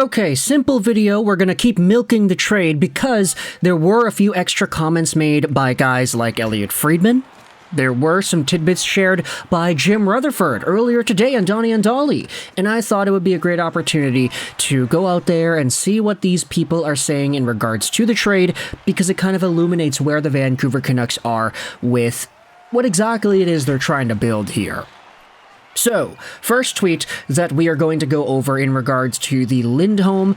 Okay, simple video. We're gonna keep milking the trade because there were a few extra comments made by guys like Elliott Friedman. There were some tidbits shared by Jim Rutherford earlier today on Donnie and Dolly, and I thought it would be a great opportunity to go out there and see what these people are saying in regards to the trade, because it kind of illuminates where the Vancouver Canucks are with what exactly it is they're trying to build here. So, first tweet that we are going to go over in regards to the Lindholm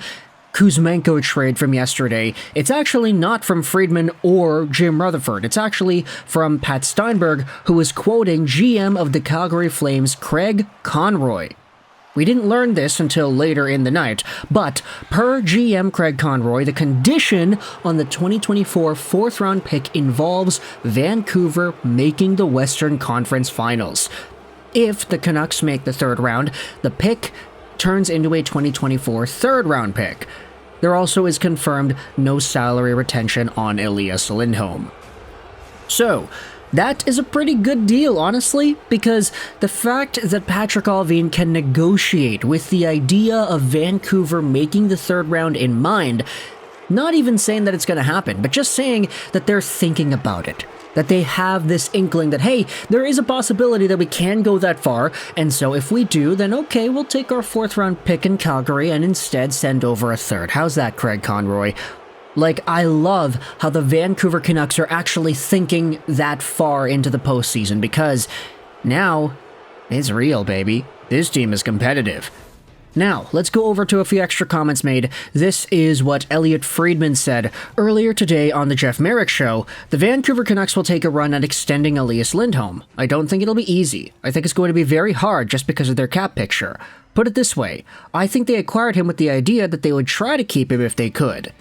Kuzmenko trade from yesterday. It's actually not from Friedman or Jim Rutherford. It's actually from Pat Steinberg, who is quoting GM of the Calgary Flames, Craig Conroy. We didn't learn this until later in the night, but per GM Craig Conroy, the condition on the 2024 fourth-round pick involves Vancouver making the Western Conference Finals. If the Canucks make the third round, the pick turns into a 2024 third-round pick. There also is confirmed no salary retention on Elias Lindholm. So, that is a pretty good deal, honestly, because the fact that Patrik Allvin can negotiate with the idea of Vancouver making the third round in mind, not even saying that it's going to happen, but just saying that they're thinking about it. That they have this inkling that, hey, there is a possibility that we can go that far, and so if we do, then okay, we'll take our fourth round pick in Calgary and instead send over a third. How's that, Craig Conroy? Like, I love how the Vancouver Canucks are actually thinking that far into the postseason, because now it's real, baby. This team is competitive. Now, let's go over to a few extra comments made. This is what Elliott Friedman said earlier today on the Jeff Merrick Show. The Vancouver Canucks will take a run at extending Elias Lindholm. I don't think it'll be easy. I think it's going to be very hard just because of their cap picture. Put it this way, I think they acquired him with the idea that they would try to keep him if they could.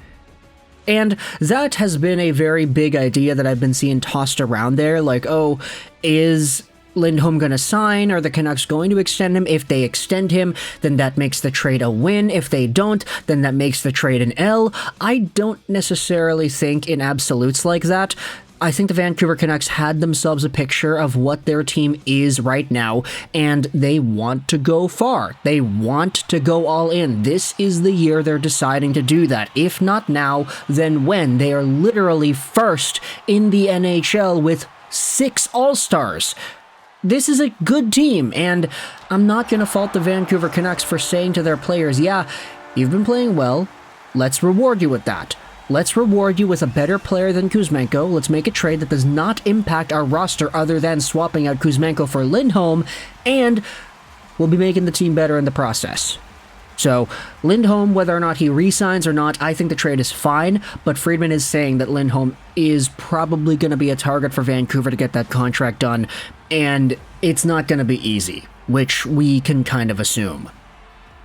And that has been a very big idea that I've been seeing tossed around there, like, oh, is Lindholm going to sign? Are the Canucks going to extend him? If they extend him, then that makes the trade a win. If they don't, then that makes the trade an L. I don't necessarily think in absolutes like that. I think the Vancouver Canucks had themselves a picture of what their team is right now, and they want to go far. They want to go all in. This is the year they're deciding to do that. If not now, then when? They are literally first in the NHL with 6 All-Stars. This is a good team, and I'm not going to fault the Vancouver Canucks for saying to their players, yeah, you've been playing well, let's reward you with that. Let's reward you with a better player than Kuzmenko. Let's make a trade that does not impact our roster other than swapping out Kuzmenko for Lindholm, and we'll be making the team better in the process. So, Lindholm, whether or not he re-signs or not, I think the trade is fine, but Friedman is saying that Lindholm is probably going to be a target for Vancouver to get that contract done, and it's not going to be easy, which we can kind of assume.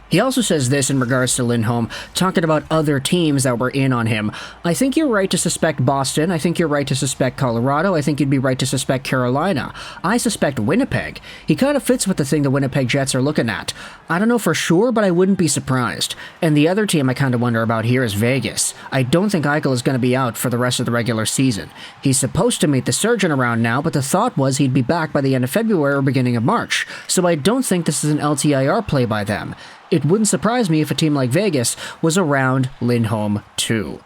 He also says this in regards to Lindholm, talking about other teams that were in on him. I think you're right to suspect Boston. I think you're right to suspect Colorado. I think you'd be right to suspect Carolina. I suspect Winnipeg. He kind of fits with the thing the Winnipeg Jets are looking at. I don't know for sure, but I wouldn't be surprised. And the other team I kind of wonder about here is Vegas. I don't think Eichel is going to be out for the rest of the regular season. He's supposed to meet the surgeon around now, but the thought was he'd be back by the end of February or beginning of March. So I don't think this is an LTIR play by them. It wouldn't surprise me if a team like Vegas was around Lindholm too.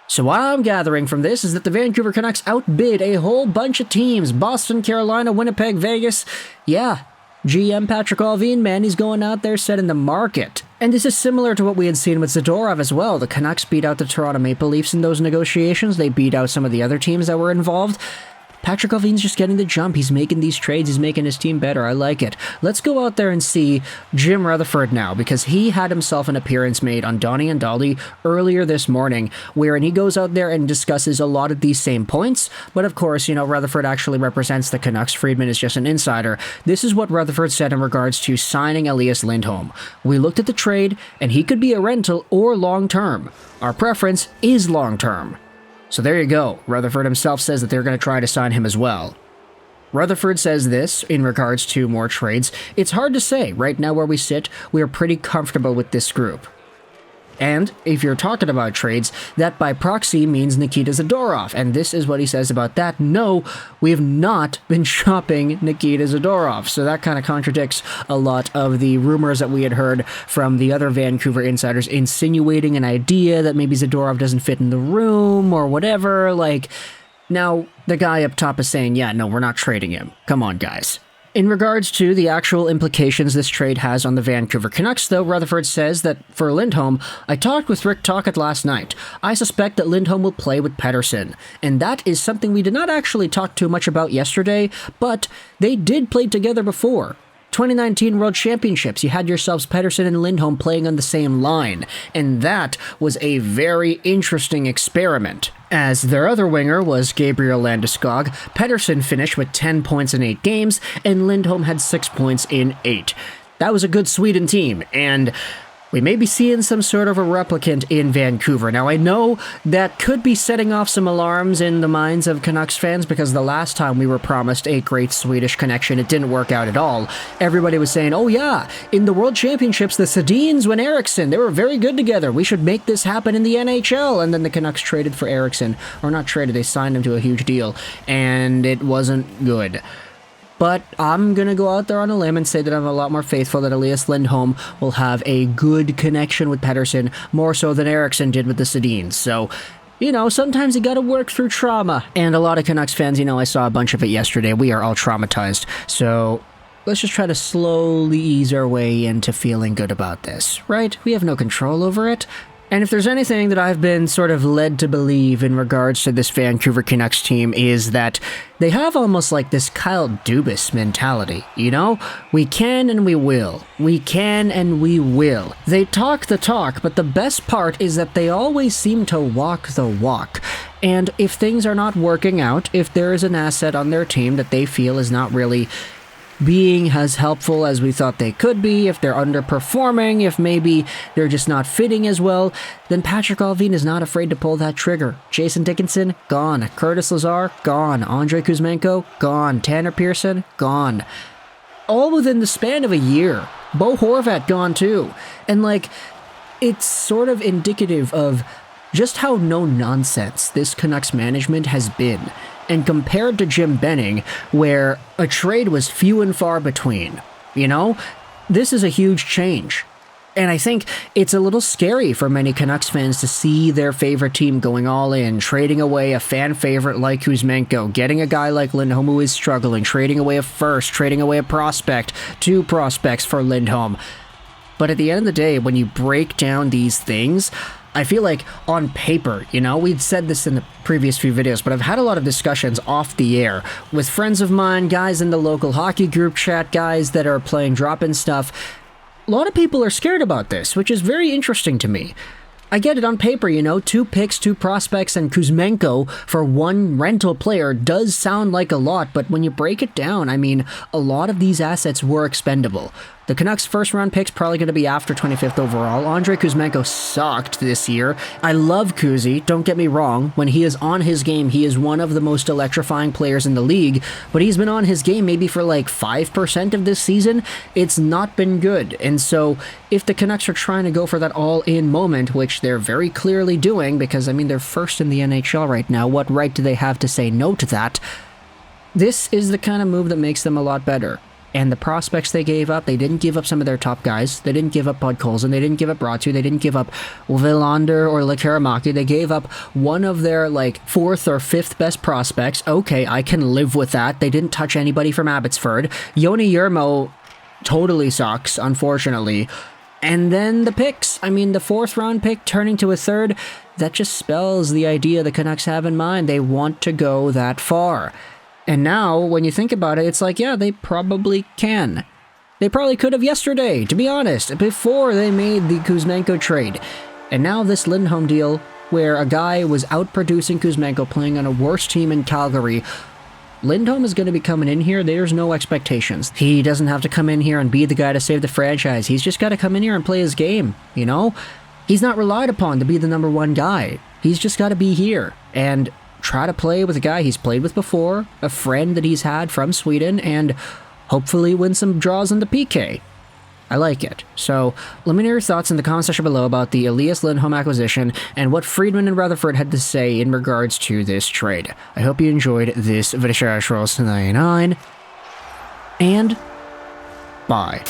So what I'm gathering from this is that the Vancouver Canucks outbid a whole bunch of teams. Boston, Carolina, Winnipeg, Vegas. Yeah, GM Patrik Allvin, man, he's going out there setting the market. And this is similar to what we had seen with Zadorov as well. The Canucks beat out the Toronto Maple Leafs in those negotiations. They beat out some of the other teams that were involved. Patrik Allvin's just getting the jump. He's making these trades. He's making his team better. I like it. Let's go out there and see Jim Rutherford now, because he had himself an appearance made on Donnie and Dolly earlier this morning, wherein he goes out there and discusses a lot of these same points. But of course, you know, Rutherford actually represents the Canucks. Friedman is just an insider. This is what Rutherford said in regards to signing Elias Lindholm. We looked at the trade, and he could be a rental or long-term. Our preference is long-term. So there you go. Rutherford himself says that they're going to try to sign him as well. Rutherford says this in regards to more trades. It's hard to say. Right now where we sit, we are pretty comfortable with this group. And if you're talking about trades, that by proxy means Nikita Zadorov. And this is what he says about that. No, we have not been shopping Nikita Zadorov. So that kind of contradicts a lot of the rumors that we had heard from the other Vancouver insiders insinuating an idea that maybe Zadorov doesn't fit in the room or whatever. Like, now the guy up top is saying, yeah, no, we're not trading him. Come on, guys. In regards to the actual implications this trade has on the Vancouver Canucks, though, Rutherford says that for Lindholm, I talked with Rick Tocchet last night. I suspect that Lindholm will play with Pettersson, and that is something we did not actually talk too much about yesterday, but they did play together before. 2019 World Championships, you had yourselves Pettersson and Lindholm playing on the same line, and that was a very interesting experiment. As their other winger was Gabriel Landeskog, Pettersson finished with 10 points in 8 games, and Lindholm had 6 points in 8. That was a good Sweden team, and we may be seeing some sort of a replicant in Vancouver. Now, I know that could be setting off some alarms in the minds of Canucks fans because the last time we were promised a great Swedish connection, it didn't work out at all. Everybody was saying, oh yeah, in the World Championships, the Sedins and Eriksson, they were very good together. We should make this happen in the NHL. And then the Canucks traded for Eriksson. Or not traded, they signed him to a huge deal. And it wasn't good. But I'm going to go out there on a limb and say that I'm a lot more faithful that Elias Lindholm will have a good connection with Pettersson, more so than Eriksson did with the Sedins. So, you know, sometimes you got to work through trauma. And a lot of Canucks fans, you know, I saw a bunch of it yesterday. We are all traumatized. So let's just try to slowly ease our way into feeling good about this, right? We have no control over it. And if there's anything that I've been sort of led to believe in regards to this Vancouver Canucks team is that they have almost like this Kyle Dubas mentality, you know? We can and we will. We can and we will. They talk the talk, but the best part is that they always seem to walk the walk. And if things are not working out, if there is an asset on their team that they feel is not really being as helpful as we thought they could be, if they're underperforming, if maybe they're just not fitting as well, then Patrick Allvin is not afraid to pull that trigger. Jason Dickinson, gone. Curtis Lazar, gone. Andrei Kuzmenko, gone. Tanner Pearson, gone. All within the span of a year. Bo Horvat, gone too. And like, it's sort of indicative of just how no-nonsense this Canucks management has been. And compared to Jim Benning, where a trade was few and far between, you know, this is a huge change. And I think it's a little scary for many Canucks fans to see their favorite team going all in, trading away a fan favorite like Kuzmenko, getting a guy like Lindholm who is struggling, trading away a first, trading away a prospect, 2 prospects for Lindholm. But at the end of the day, when you break down these things, I feel like on paper, you know, we'd said this in the previous few videos, but I've had a lot of discussions off the air with friends of mine, guys in the local hockey group chat, guys that are playing drop-in stuff. A lot of people are scared about this, which is very interesting to me. I get it on paper, you know, 2 picks, 2 prospects, and Kuzmenko for 1 rental player does sound like a lot, but when you break it down, I mean, a lot of these assets were expendable. The Canucks' first-round pick's probably going to be after 25th overall. Andrei Kuzmenko sucked this year. I love Kuzi, don't get me wrong. When he is on his game, he is one of the most electrifying players in the league, but he's been on his game maybe for like 5% of this season. It's not been good, and so if the Canucks are trying to go for that all-in moment, which they're very clearly doing, because, I mean, they're first in the NHL right now, what right do they have to say no to that? This is the kind of move that makes them a lot better. And the prospects they gave up, they didn't give up some of their top guys. They didn't give up Podkolzin. They didn't give up Ratu. They didn't give up Willander or Lekaramaki. They gave up one of their, like, 4th or 5th best prospects. Okay, I can live with that. They didn't touch anybody from Abbotsford. Yoni Yermo totally sucks, unfortunately. And then the picks. I mean, the 4th round pick turning to a 3rd, that just spells the idea the Canucks have in mind. They want to go that far. And now, when you think about it, it's like, yeah, they probably can. They probably could have yesterday, to be honest, before they made the Kuzmenko trade. And now this Lindholm deal, where a guy was outproducing Kuzmenko playing on a worse team in Calgary, Lindholm is going to be coming in here. There's no expectations. He doesn't have to come in here and be the guy to save the franchise. He's just got to come in here and play his game, you know? He's not relied upon to be the number 1 guy. He's just got to be here and try to play with a guy he's played with before, a friend that he's had from Sweden, and hopefully win some draws on the PK. I like it. So let me know your thoughts in the comment section below about the Elias Lindholm acquisition and what Friedman and Rutherford had to say in regards to this trade. I hope you enjoyed this video. 99, and bye.